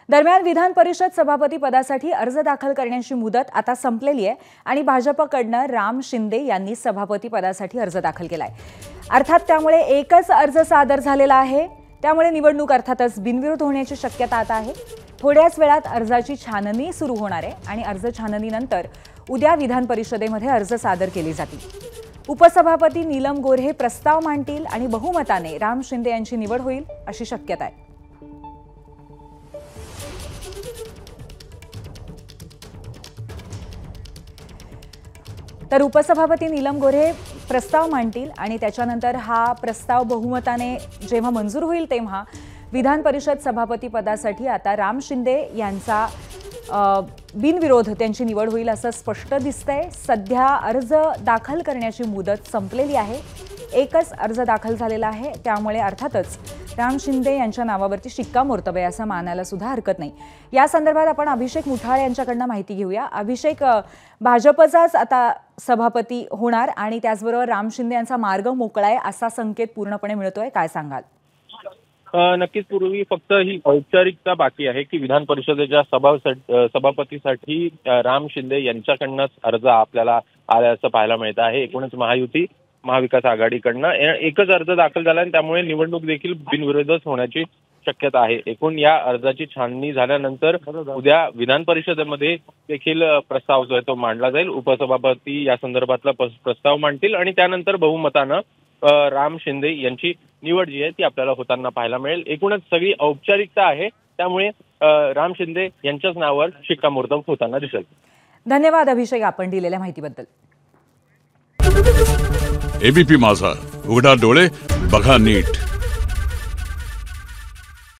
दरम्यान विधान परिषद सभापती पदासाठी अर्ज दाखल करण्याची मुदत आता संपलेली आहे आणि भाजपकडनं राम शिंदे यांनी सभापती पदासाठी अर्ज दाखल केलाय। अर्थात त्यामुळे एकच अर्ज सादर झालेला आहे, त्यामुळे निवडणूक अर्थातच बिनविरोध होण्याची शक्यता आता आहे। थोड्याच वेळात अर्जाची छाननी सुरू होणार आहे आणि अर्ज छाननीनंतर उद्या विधान परिषदेमध्ये अर्ज सादर केले जातील। उपसभापती नीलम गोऱ्हे प्रस्ताव मांडतील आणि बहुमताने राम शिंदे यांची निवड होईल अशी शक्यता आहे। तर उपसभापती नीलम गोऱ्हे प्रस्ताव मांडतील आणि त्याच्यानंतर हा प्रस्ताव बहुमताने जेव्हा मंजूर होईल तेव्हा विधान परिषद सभापती पदासाठी आता राम शिंदे यांचा बिनविरोध त्यांची निवड होईल असं स्पष्ट दिसतंय। सध्या अर्ज दाखल करण्याची मुदत संपलेली आहे, एकच अर्ज दाखल झालेला आहे, त्यामुळे अर्थातच राम शिंदे यांच्या नावावरती शिक्कामोर्तब आहे असं मानायला सुद्धा हरकत नाही। या संदर्भात आपण अभिषेक मुठाळे यांच्याकडनं माहिती घेऊया। अभिषेक, भाजपचाच आता सभापती होणार आणि त्याचबरोबर राम शिंदे यांचा मार्ग मोकळा आहे असा संकेत पूर्णपणे मिळतोय, काय सांगाल? नक्कीच पूर्वी फक्त ही औपचारिकता बाकी आहे की विधान परिषदेच्या सभापतीसाठी राम शिंदे यांच्याकडनंच अर्ज आपल्याला आल्याचं पाहायला मिळत आहे। एकूणच महायुती महाविकास आघाडीकडनं एकच अर्ज दाखल झाला आणि त्यामुळे निवडणूक देखील बिनविरोधच होण्याची शक्यता आहे। एकूण या अर्जाची छाननी झाल्यानंतर उद्या विधान परिषदेमध्ये देखील प्रस्ताव जो आहे तो मांडला जाईल। उपसभापती या संदर्भातला प्रस्ताव मांडतील आणि त्यानंतर बहुमतानं राम शिंदे यांची निवड जी आहे ती आपल्याला होताना पाहायला मिळेल। एकूणच सगळी औपचारिकता आहे, त्यामुळे राम शिंदे यांच्याच नावावर शिक्कामोर्तब होताना दिसेल। धन्यवाद अभिषेक, आपण दिलेल्या माहितीबद्दल। एबीपी माझा, उघडा डोळे बघा नीट।